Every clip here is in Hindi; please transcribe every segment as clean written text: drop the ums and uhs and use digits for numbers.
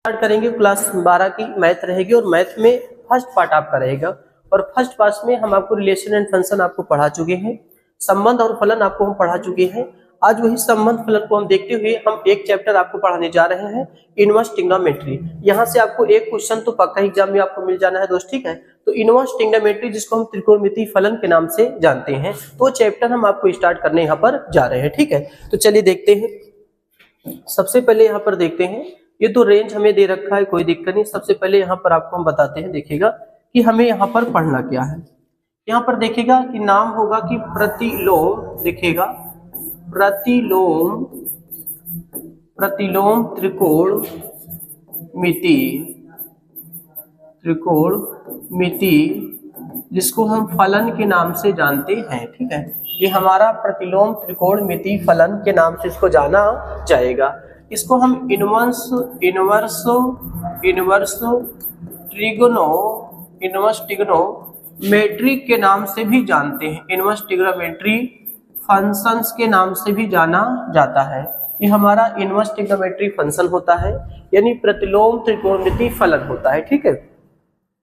स्टार्ट करेंगे क्लास 12 की मैथ रहेगी और मैथ में फर्स्ट पार्ट आपका रहेगा। और फर्स्ट पार्ट में हम आपको रिलेशन एंड फंक्शन आपको पढ़ा चुके हैं, संबंध और फलन आपको हम पढ़ा चुके हैं। आज वही संबंध फलन को हम देखते हुए हम एक चैप्टर आपको पढ़ाने जा रहे हैं, इनवर्स ट्रिग्नोमेट्री। यहाँ से आपको एक क्वेश्चन तो पक्का एग्जाम में आपको मिल जाना है दोस्त, ठीक है। तो इनवर्स ट्रिग्नोमेट्री जिसको हम त्रिकोणमितीय फलन के नाम से जानते हैं, तो चैप्टर हम आपको स्टार्ट करने यहाँ पर जा रहे हैं, ठीक है। तो चलिए देखते हैं। सबसे पहले यहाँ पर देखते हैं, ये तो रेंज हमें दे रखा है, कोई दिक्कत नहीं। सबसे पहले यहाँ पर आपको हम बताते हैं, देखिएगा कि हमें यहाँ पर पढ़ना क्या है। यहाँ पर देखिएगा कि नाम होगा कि प्रतिलोम, देखिएगा प्रतिलोम प्रतिलोम त्रिकोणमिति जिसको हम फलन के नाम से जानते हैं, ठीक है। ये हमारा प्रतिलोम त्रिकोणमिति फलन के नाम से इसको जाना जाएगा। इसको हम इनवर्स ट्रिग्नोमेट्री के नाम से भी जानते हैं, इनवर्स ट्रिग्नोमेट्री फंक्शंस के नाम से भी जाना जाता है। ये हमारा इनवर्स ट्रिग्नोमेट्री फंक्शन होता है, यानी प्रतिलोम त्रिकोणमिति फलन होता है, ठीक है।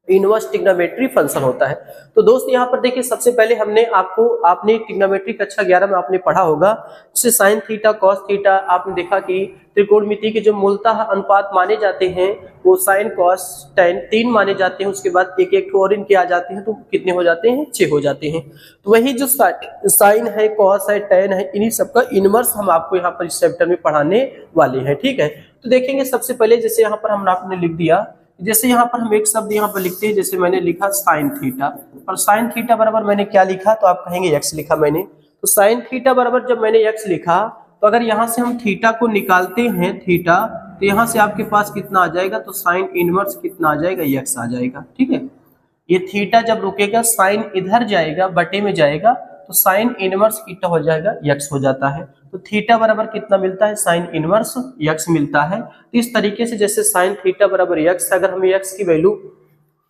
इनवर्स ट्रिग्नोमेट्री फंक्शन होता है। तो दोस्त यहाँ पर देखिए, सबसे पहले आपने ट्रिग्नोमेट्री कक्षा 11 में आपने पढ़ा होगा, जैसे साइन थीटा कॉस थीटा। आपने देखा कि त्रिकोणमिति के जो मूलतः अनुपात माने जाते हैं वो साइन कॉस टेन 3 माने जाते हैं। उसके बाद एक एक और इनके आ जाते हैं, तो कितने हो जाते हैं, 6 हो जाते हैं। तो वही जो साइन है, कॉस है, टेन है, इन्हीं सबका इनवर्स हम आपको यहाँ पर इस चैप्टर में पढ़ाने वाले हैं, ठीक है। तो देखेंगे सबसे पहले, जैसे यहाँ पर आपने लिख दिया, जैसे यहाँ पर हम एक शब्द यहाँ पर लिखते हैं, जैसे मैंने लिखा साइन थीटा, और साइन थीटा बराबर मैंने क्या लिखा, तो आप कहेंगे एक्स लिखा मैंने। तो साइन थीटा बराबर जब मैंने एक्स लिखा, तो अगर यहाँ से हम थीटा को निकालते हैं, थीटा, तो यहाँ से आपके पास कितना आ जाएगा, तो साइन इनवर्स कितना आ जाएगा, एक्स आ जाएगा, ठीक है। ये थीटा जब रुकेगा, साइन इधर जाएगा, बटे में जाएगा, तो साइन इनवर्स कितना हो जाएगा, एक्स हो जाता है। तो थीटा बराबर कितना मिलता है, साइन इनवर्स एक्स मिलता है। तो इस तरीके से जैसे साइन थीटा बराबर एक्स, अगर हमें एक्स की वैल्यू,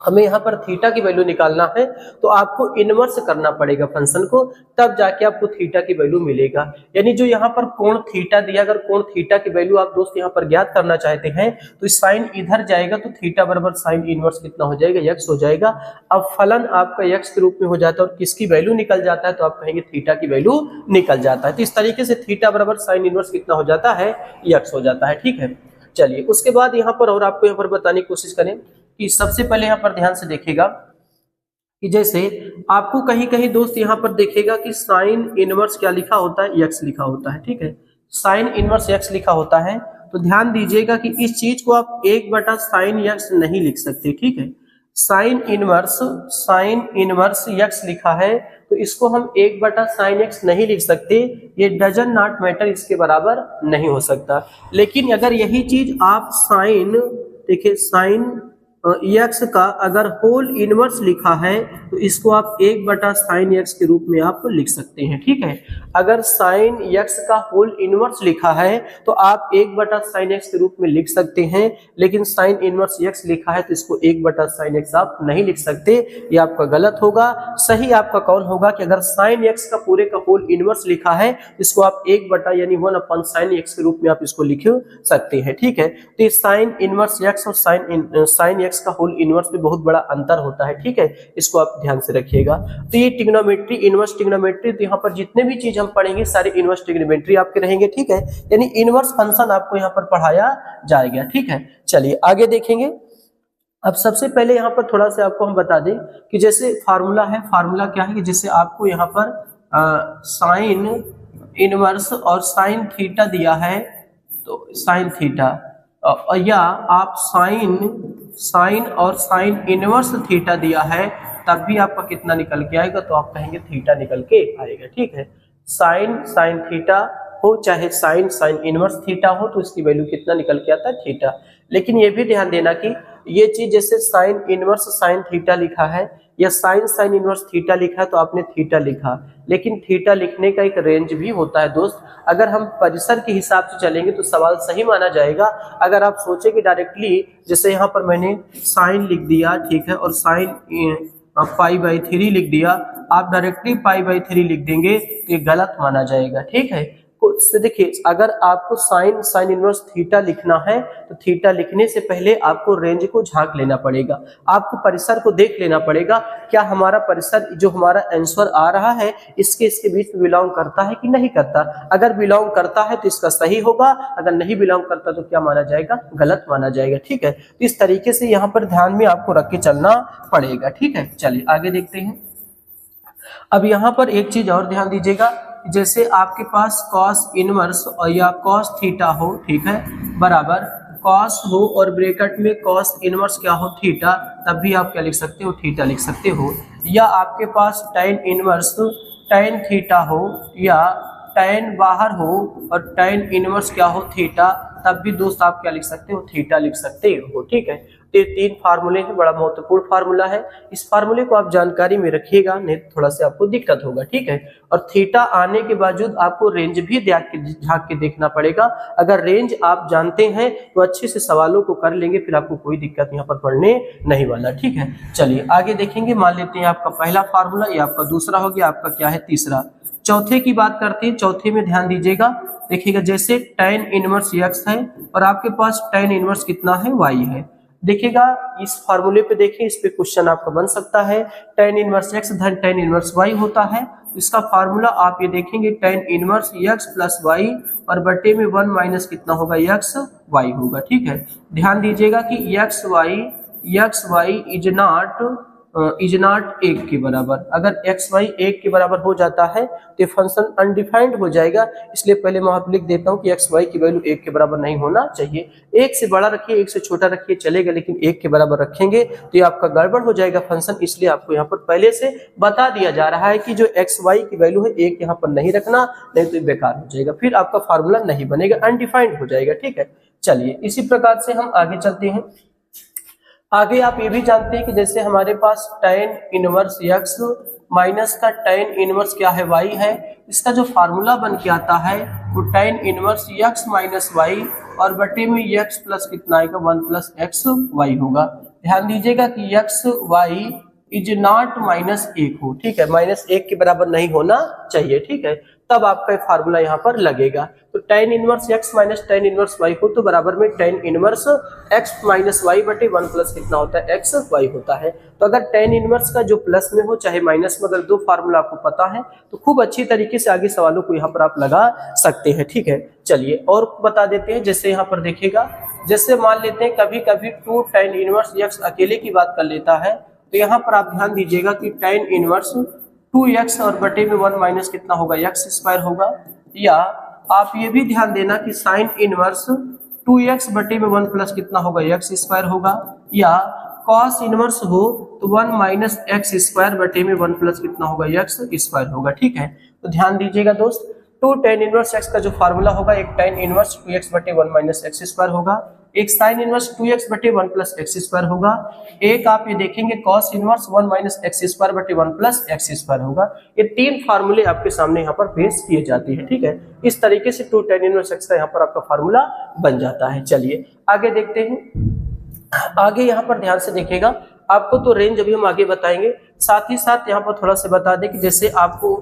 हमें यहाँ पर थीटा की वैल्यू निकालना है, तो आपको इनवर्स करना पड़ेगा फंक्शन को, तब जाके आपको थीटा की वैल्यू मिलेगा। यानी जो यहाँ पर कोण थीटा दिया, अगर कोण थीटा की वैल्यू आप दोस्त यहाँ पर ज्ञात करना चाहते हैं, तो साइन इधर जाएगा, तो थीटा बराबर साइन इनवर्स कितना हो जाएगा, एक्स हो जाएगा। अब फलन आपका एक्स के रूप में हो जाता है, और किसकी वैल्यू निकल जाता है, तो आप कहेंगे थीटा की वैल्यू निकल जाता है। तो इस तरीके से थीटा बराबर साइन इनवर्स कितना हो जाता है, एक्स हो जाता है, ठीक है। चलिए उसके बाद यहाँ पर और आपको यहाँ पर बताने की कोशिश करें कि सबसे पहले यहाँ पर ध्यान से देखिएगा कि जैसे आपको कहीं कहीं दोस्त यहाँ पर देखेगा कि साइन इनवर्स क्या लिखा होता है, एक्स लिखा होता है, ठीक है। साइन इनवर्स एक्स लिखा होता है, तो ध्यान दीजिएगा कि इस चीज को आप 1/साइन एक्स नहीं लिख सकते, ठीक है। साइन इनवर्स एक्स लिखा है, तो इसको हम 1/साइन एक्स नहीं लिख सकते, ये डजन नॉट मैटर, इसके बराबर नहीं हो सकता। लेकिन अगर यही चीज आप साइन, देखिए साइन एक्स का अगर होल इनवर्स लिखा है, तो इसको आप 1/साइन एक्स के रूप में आप लिख सकते हैं, ठीक है। अगर साइन एक्स का होल इनवर्स लिखा है, तो आप 1/साइन एक्स के रूप में लिख सकते हैं, लेकिन साइन इनवर्स एक्स लिखा है, तो इसको 1/साइन एक्स आप नहीं लिख सकते, ये आपका गलत होगा। सही आपका कौन होगा कि अगर साइन एक्स का पूरे का होल इनवर्स लिखा है, इसको आप 1 यानी 1/साइन एक्स के रूप में आप इसको लिख सकते हैं, ठीक है। तो ये साइन इनवर्स एक्स और साइन एक्स का होल इनवर्स में बहुत बड़ा अंतर होता है, ठीक है। इसको आप ध्यान से रखिएगा। तो ये ट्रिग्नोमेट्री, इनवर्स ट्रिग्नोमेट्री, तो यहाँ पर जितने भी चीज हम पढ़ेंगे सारे इनवर्स ट्रिग्नोमेट्री आपके रहेंगे, ठीक है। यानी इनवर्स फंक्शन आपको यहाँ पर पढ़ाया जाएगा, ठीक है। चलिए आगे देखेंगे। अब सबसे पहले यहाँ पर थोड़ा सा आपको हम बता दें कि जैसे फार्मूला है, फार्मूला क्या है कि जैसे आपको यहाँ पर साइन इनवर्स और साइन थीटा दिया है, तो साइन थीटा, या आप साइन और साइन इनवर्स थीटा दिया है, तब भी आपका कितना निकल के आएगा, तो आप कहेंगे थीटा निकल के आएगा, ठीक है। साइन थीटा हो चाहे साइन इनवर्स थीटा हो, तो इसकी वैल्यू कितना निकल के आता है, थीटा। लेकिन ये भी ध्यान देना कि ये चीज जैसे साइन इनवर्स साइन थीटा लिखा है, या साइन इनवर्स थीटा लिखा है, तो आपने थीटा लिखा, लेकिन थीटा लिखने का एक रेंज भी होता है दोस्त। अगर हम परिसर के हिसाब से चलेंगे तो सवाल सही माना जाएगा। अगर आप सोचेंगे डायरेक्टली, जैसे यहाँ पर मैंने साइन लिख दिया, ठीक है, और साइन π/3 लिख दिया, आप डायरेक्टली π/3 लिख देंगे, तो ये गलत माना जाएगा, ठीक है। से देखिए, अगर आपको साइन इनवर्स थीटा लिखना है तो थीटा लिखने से पहले आपको रेंज को झांक लेना पड़ेगा, आपको परिसर को देख लेना पड़ेगा, क्या हमारा परिसर जो हमारा आंसर आ रहा है इसके बीच में बिलोंग करता है कि नहीं करता। अगर बिलोंग करता है तो इसका सही होगा, अगर नहीं बिलोंग करता तो क्या माना जाएगा, गलत माना जाएगा। ठीक है, तो इस तरीके से यहाँ पर ध्यान में आपको रख के चलना पड़ेगा। ठीक है, चलिए आगे देखते हैं। अब यहाँ पर एक चीज और ध्यान दीजिएगा, जैसे आपके पास कॉस इनवर्स और या कॉस थीटा हो, ठीक है, बराबर कॉस हो और ब्रैकेट में कॉस इनवर्स क्या हो, थीटा, तब भी आप क्या लिख सकते हो, थीटा लिख सकते हो। या आपके पास tan इनवर्स tan थीटा हो या tan बाहर हो और tan इनवर्स क्या हो, थीटा, तब भी दोस्त आप क्या लिख सकते हो, थीटा लिख सकते हो। ठीक है, तो ये तीन फार्मूले हैं, बड़ा महत्वपूर्ण फार्मूला है। इस फार्मूले को आप जानकारी में रखिएगा, नहीं तो थोड़ा सा आपको दिक्कत होगा। ठीक है, और थीटा आने के बावजूद आपको रेंज भी झांक के देखना पड़ेगा। अगर रेंज आप जानते हैं तो अच्छे से सवालों को कर लेंगे, फिर आपको कोई दिक्कत यहाँ पर पढ़ने नहीं वाला। ठीक है, चलिए आगे देखेंगे। मान लेते हैं आपका पहला फार्मूला, ये आपका दूसरा हो गया, आपका क्या है, तीसरा। चौथे की बात करते हैं। चौथे में ध्यान दीजिएगा, देखिएगा जैसे tan इनवर्स x है और आपके पास tan इनवर्स कितना है, y है। देखिएगा इस फार्मूले पे देखिए, इस पे क्वेश्चन आपका बन सकता है। tan इनवर्स x धन tan इनवर्स y होता है, इसका फार्मूला आप ये देखेंगे tan inverse x plus y और बटे में 1 माइनस कितना होगा, x y होगा। ठीक है, ध्यान दीजिएगा कि x y इज नॉट 1 के बराबर। अगर x y 1 के बराबर हो जाता है तो फंक्शन अनडिफाइंड हो जाएगा, इसलिए पहले मैं आप लिख देता हूं कि x y की वैल्यू 1 के बराबर नहीं होना चाहिए। 1 से बड़ा रखिए, 1 से छोटा रखिए चलेगा, लेकिन 1 के बराबर रखेंगे तो ये आपका गड़बड़ हो जाएगा फंक्शन, इसलिए आपको यहाँ पर पहले से बता दिया जा रहा है कि जो x y की वैल्यू है 1 यहाँ पर नहीं रखना, नहीं तो बेकार हो जाएगा, फिर आपका फार्मूला नहीं बनेगा, अनडिफाइंड हो जाएगा। ठीक है, चलिए इसी प्रकार से हम आगे चलते हैं। आगे आप ये भी जानते हैं कि जैसे हमारे पास tan इनवर्स x माइनस का tan इनवर्स क्या है, y है, इसका जो फार्मूला बन के आता है वो tan inverse x minus y और बटे में x प्लस कितना आएगा, 1 प्लस x y होगा। ध्यान दीजिएगा कि x y इज नॉट -1 हो। ठीक है, -1 के बराबर नहीं होना चाहिए। ठीक है, तब आपका फार्मूला यहाँ पर लगेगा। तो tan inverse x minus tan inverse y हो तो बराबर में tan inverse x minus y बटे 1 प्लस कितना होता है, x y होता है। तो अगर tan इनवर्स का जो प्लस में हो चाहे माइनस में, अगर दो फार्मूला आपको पता है तो खूब अच्छी तरीके से आगे सवालों को यहाँ पर आप लगा सकते हैं। ठीक है, चलिए और बता देते हैं। जैसे यहाँ पर देखिएगा, जैसे मान लेते हैं कभी कभी 2 tan इनवर्स x अकेले की बात कर लेता है, तो यहाँ पर आप ध्यान दीजिएगा कि tan इनवर्स 2x और बटे में 1 माइनस कितना होगा, x स्क्वायर होगा। या आप ये भी ध्यान देना कि साइन इनवर्स 2x बटे में 1 प्लस कितना होगा, x स्क्वायर होगा। या कॉस इनवर्स हो तो 1 माइनस x स्क्वायर बटे में 1 प्लस कितना होगा, x स्क्वायर होगा। ठीक है, तो ध्यान दीजिएगा दोस्त, 2 tan इनवर्स x का जो फार्मूला होगा, एक tan इनवर्स 2x बटे 1 माइनस x स्क्वायर होगा, एक साइन इनवर्स 2x बटे 1 प्लस x स्क्वायर होगा, एक आप ये देखेंगे cos inverse 1 minus x square बटे 1 प्लस x स्क्वायर होगा। ये तीन फार्मूले आपके सामने यहाँ पर पेश किए जाते हैं। ठीक है, इस तरीके से 2 tan इनवर्स x का यहाँ पर आपका फार्मूला बन जाता है। चलिए आगे देखते हैं। आगे यहाँ पर ध्यान से देखिएगा, आपको तो रेंज अभी हम आगे बताएंगे, साथ ही साथ यहाँ पर थोड़ा सा बता दें कि जैसे आपको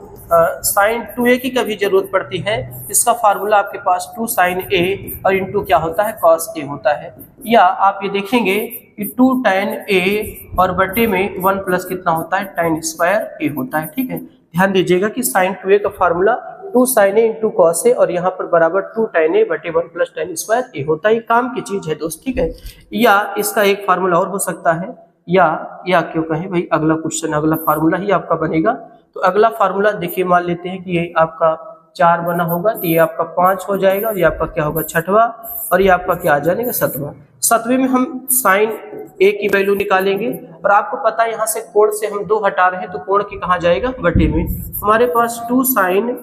साइन 2a की कभी जरूरत पड़ती है, इसका फार्मूला आपके पास 2 sin a और इंटू क्या होता है, cos a होता है। या आप ये देखेंगे कि 2 tan a और बटे में 1 प्लस कितना होता है, tan स्क्वायर a होता है। ठीक है, ध्यान दीजिएगा कि साइन 2a का formula 2 sin a into cos a और यहाँ पर बराबर 2 tan a बटे 1 प्लस tan स्क्वायर a होता है। काम की चीज है दोस्त। ठीक है, या इसका एक फार्मूला और हो सकता है, या क्यों कहें भाई, अगला क्वेश्चन अगला फार्मूला ही आपका बनेगा। तो अगला फार्मूला देखिए, मान लेते हैं कि ये आपका 4 बना होगा तो ये आपका 5 हो जाएगा, और ये आपका क्या होगा, 6वां, और ये आपका क्या आ जाएगा, 7वां। 7वें में हम साइन a की वैल्यू निकालेंगे, और आपको पता है यहाँ से कोण से हम 2 हटा रहे हैं तो कोण की कहाँ जाएगा, बटे में। हमारे पास 2 sin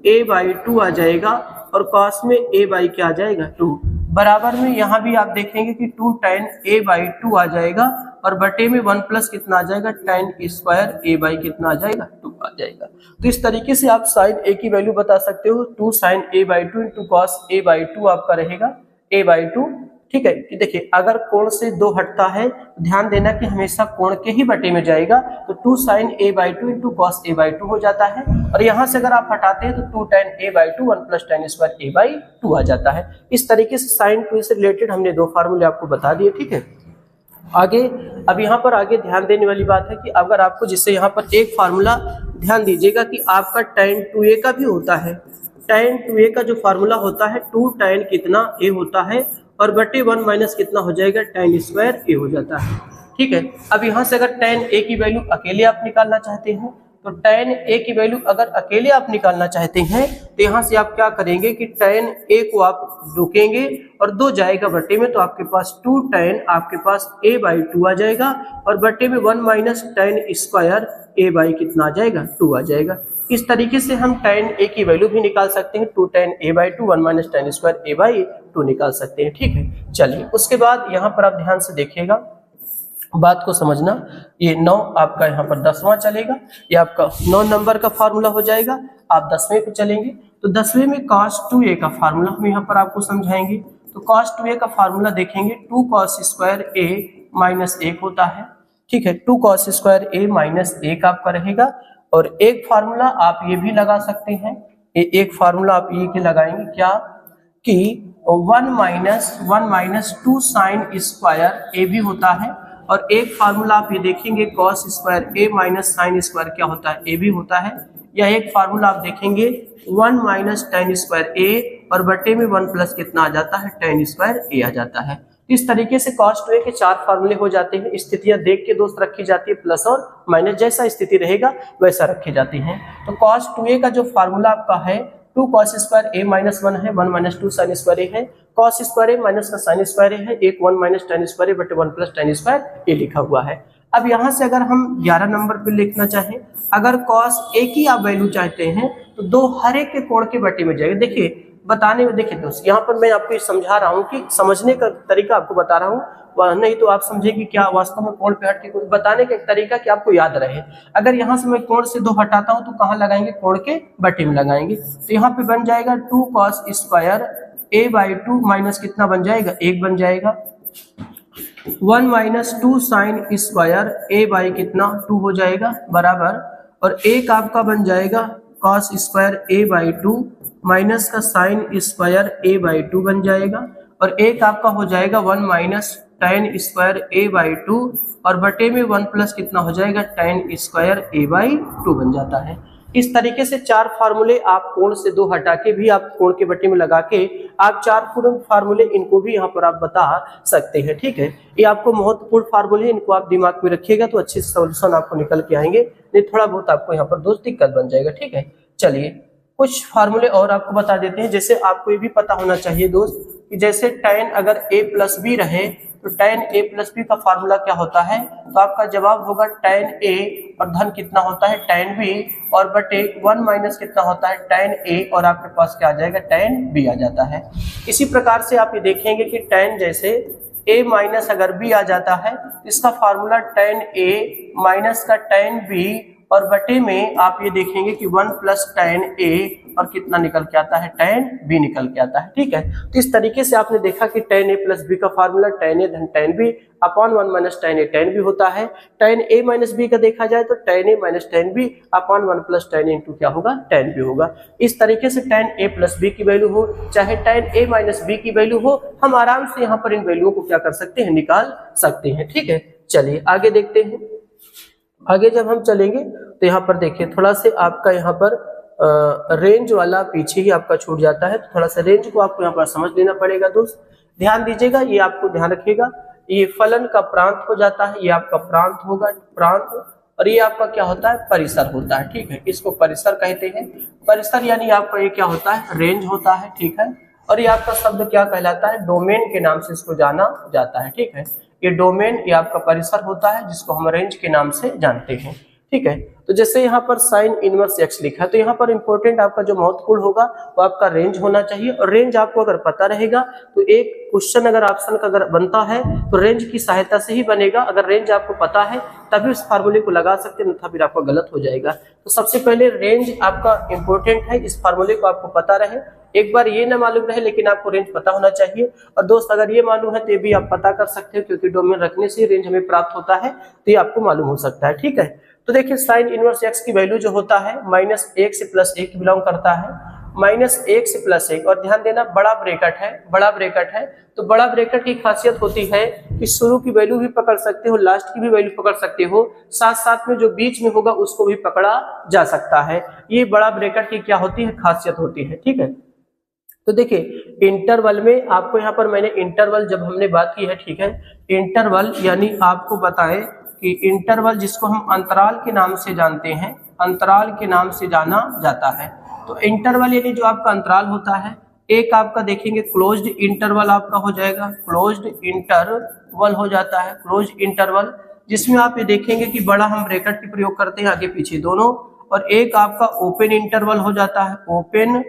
a/2 आ जाएगा और cos में a/ क्या आ जाएगा, 2। बराबर में यहाँ भी आप देखेंगे कि 2 tan a/2 आ जाएगा और बटे में 1 प्लस कितना आ जाएगा, tan स्क्वायर a/ कितना आ जाएगा, 2 आ जाएगा। तो इस तरीके से आप साइन a की वैल्यू बता सकते हो। 2 sin a/2 into cos a/2 आपका रहेगा a/2। ठीक है कि देखिए अगर कोण से 2 हटता है तो ध्यान देना कि हमेशा कोण के ही बटे में जाएगा, तो 2 sin a/2 into cos a/2 हो जाता है। और यहाँ से अगर आप हटाते हैं तो 2 tan a/2 1 plus tan square a/2 आ जाता है। इस तरीके से sin 2 से रिलेटेड हमने 2 फार्मूले आपको बता दिए। ठीक है, आगे अब यहाँ पर आगे ध्यान देने वाली बात है कि अगर आपको जिससे यहाँ पर एक फार्मूला ध्यान दीजिएगा कि आपका tan 2a का भी होता है। tan 2a का जो फार्मूला होता है 2 tan कितना a होता है और बटे 1 माइनस कितना हो जाएगा tan स्क्वायर a हो जाता है। ठीक है, अब यहाँ से अगर tan a की वैल्यू अकेले आप निकालना चाहते हैं तो tan a की वैल्यू अगर अकेले आप निकालना चाहते हैं तो यहाँ से आप क्या करेंगे कि tan a को आप रोकेंगे और 2 जाएगा बटे में, तो आपके पास 2 tan आपके पास a/2 आ जाएगा और बटे में 1 माइनस tan स्क्वायर a/ कितना आ जाएगा 2 आ जाएगा। इस तरीके से हम tan a की वैल्यू भी निकाल सकते हैं, 2 tan a/2 1 minus tan square a/2 निकाल सकते हैं। ठीक है, चलिए उसके बाद यहाँ पर आप ध्यान से देखिएगा, बात को समझना। ये 9 आपका यहाँ पर 10वां चलेगा, ये आपका 9 नंबर का फार्मूला हो जाएगा। आप 10वें पे चलेंगे तो 10वें में cos 2a का फार्मूला हम यहाँ पर आपको समझाएंगे। तो cos 2a का फार्मूला देखेंगे 2 cos स्क्वायर a माइनस 1 होता है। ठीक है, 2 cos स्क्वायर a माइनस 1 आपका रहेगा। और एक फार्मूला आप ये भी लगा सकते हैं, एक फार्मूला आप ये के लगाएंगे क्या कि 1 माइनस 2 साइन स्क्वायर a भी होता है। और एक फार्मूला आप ये देखेंगे cos square a minus sine square क्या होता है a भी होता है। या एक फार्मूला आप देखेंगे 1 माइनस tan स्क्वायर a और बटे में 1 प्लस कितना आ जाता है tan स्क्वायर a आ जाता है। इस तरीके से cos 2a के 4 फार्मूले हो जाते हैं। स्थितियां देख के दोस्त रखी जाती है, प्लस और माइनस जैसा स्थिति रहेगा वैसा रखी जाती है। तो cos 2a का जो फार्मूला आपका है 2 cos स्क्वायर a माइनस 1 है, 1 माइनस 2 साइन स्क्वायर a है, cos स्क्वायर a माइनस का साइन स्क्वायर a है, एक 1 माइनस tan स्क्वायर a बटे 1 प्लस tan स्क्वायर a लिखा हुआ है। अब यहाँ से अगर हम 11 नंबर पे लिखना चाहें, अगर cos a की आप वैल्यू चाहते हैं तो 2 हर एक के कोण के बटे में जाएगा। देखिए बताने में, देखिए दोस्त यहाँ पर मैं आपको समझा रहा हूँ कि समझने का तरीका आपको बता रहा हूँ, नहीं तो आप समझे कि क्या वास्तव में कोण पे हट के कुछ बताने का एक तरीका कि आपको याद रहे। अगर यहाँ से मैं कोण से 2 हटाता हूँ तो कहाँ लगाएंगे, कोण के बटे में लगाएंगे। तो यहाँ पे बन जाएगा 2 cos स्क्वायर a/2 माइनस कितना बन जाएगा 1 बन जाएगा, 1 माइनस 2 साइन स्क्वायर a/ कितना 2 हो जाएगा बराबर, और एक आपका बन जाएगा cos स्क्वायर a/2 माइनस का साइन स्क्वायर a/2 बन जाएगा, और एक आपका हो जाएगा 1 माइनस tan स्क्वायर a/2 और बटे में 1 प्लस कितना हो जाएगा tan स्क्वायर a/2 बन जाता है। इस तरीके से 4 फार्मूले आप कोण से 2 हटा के भी आप कोण के बटे में लगा के आप 4 फार्मूले इनको भी यहाँ पर आप बता सकते हैं। ठीक है, ये आपको महत्वपूर्ण फार्मूले, इनको आप दिमाग में रखिएगा तो अच्छे सॉल्यूशन आपको निकल के आएंगे, नहीं थोड़ा बहुत आपको यहाँ पर दोस्त दिक्कत बन जाएगा। ठीक है, चलिए कुछ फार्मूले और आपको बता देते हैं। जैसे आपको ये भी पता होना चाहिए दोस्त कि जैसे tan अगर a प्लस बी रहे तो tan a प्लस बी का फार्मूला क्या होता है, तो आपका जवाब होगा tan a और धन कितना होता है tan b और बटे 1 माइनस कितना होता है tan a और आपके पास क्या आ जाएगा tan b आ जाता है। इसी प्रकार से आप ये देखेंगे कि tan जैसे a माइनस अगर b आ जाता है तो इसका फार्मूला tan a माइनस का tan b और बटे में आप ये देखेंगे कि 1 प्लस tan a और कितना निकल के आता है tan b निकल के आता है। ठीक है, तो इस तरीके से आपने देखा कि tan a प्लस b का फार्मूला tan a धन tan b upon 1 minus tan a tan b होता है। tan a माइनस b का देखा जाए तो tan a minus tan b upon 1 plus tan a into क्या होगा tan b होगा। इस तरीके से tan a प्लस b की वैल्यू हो चाहे tan a माइनस b की वैल्यू हो, हम आराम से यहाँ पर इन वैल्यूओं को क्या कर सकते हैं, निकाल सकते हैं। ठीक है, चलिए आगे देखते हैं। आगे जब हम चलेंगे तो यहाँ पर देखिए थोड़ा से आपका यहाँ पर रेंज वाला पीछे ही आपका छूट जाता है, तो थोड़ा सा रेंज को आपको यहाँ पर समझ लेना पड़ेगा दोस्त। ध्यान दीजिएगा, ये आपको ध्यान रखिएगा, ये फलन का प्रांत हो जाता है, ये आपका प्रांत होगा प्रांत, और ये आपका क्या होता है परिसर होता है। ठीक है, इसको परिसर कहते हैं। परिसर यानी आपका ये क्या होता है रेंज होता है। ठीक है, और ये आपका शब्द क्या कहलाता है, डोमेन के नाम से इसको जाना जाता है। ठीक है, ये डोमेन ये आपका परिसर होता है जिसको हम रेंज के नाम से जानते हैं। ठीक है। तो जैसे यहाँ पर साइन इनवर्स एक्स लिखा है, तो यहाँ पर इंपॉर्टेंट आपका जो महत्वपूर्ण होगा वो आपका रेंज होना चाहिए। और रेंज आपको अगर पता रहेगा तो एक क्वेश्चन अगर ऑप्शन का अगर बनता है तो रेंज की सहायता से ही बनेगा। अगर रेंज आपको पता है तभी उस फार्मूले को लगा सकते हैं, अन्यथा फिर आपका गलत हो जाएगा। तो सबसे पहले रेंज आपका इंपॉर्टेंट है, इस फार्मूले को आपको पता रहे। एक बार ये ना मालूम रहे लेकिन आपको रेंज पता होना चाहिए। और दोस्त अगर ये मालूम है तो ये भी आप पता कर सकते हो, क्योंकि डोमेन रखने से रेंज हमें प्राप्त होता है, तो ये आपको मालूम हो सकता है। ठीक है, तो देखिए साइन इनवर्स एक्स की वैल्यू जो होता है -1 से +1 बिलोंग करता है, -1 से +1। और ध्यान देना बड़ा ब्रैकेट है, बड़ा ब्रैकेट है। तो बड़ा ब्रैकेट की खासियत होती है कि शुरू की वैल्यू भी पकड़ सकते हो, लास्ट की भी वैल्यू पकड़ सकते हो, साथ साथ में जो बीच में होगा उसको भी पकड़ा जा सकता है। ये बड़ा ब्रैकेट की क्या होती है, खासियत होती है। ठीक है, तो देखिए इंटरवल में आपको यहाँ पर मैंने इंटरवल जब हमने बात की है, ठीक है, इंटरवल यानी आपको बताएं कि इंटरवल जिसको हम अंतराल के नाम से जानते हैं, अंतराल के नाम से जाना जाता है। तो इंटरवल यानी जो आपका अंतराल होता है, एक आपका देखेंगे क्लोज्ड इंटरवल आपका हो जाएगा, क्लोज्ड इंटरवल हो जाता है, क्लोज्ड इंटरवल, जिसमें आप ये देखेंगे कि बड़ा हम ब्रैकेट की प्रयोग करते हैं आगे पीछे दोनों। और एक आपका ओपन इंटरवल हो जाता है, ओपन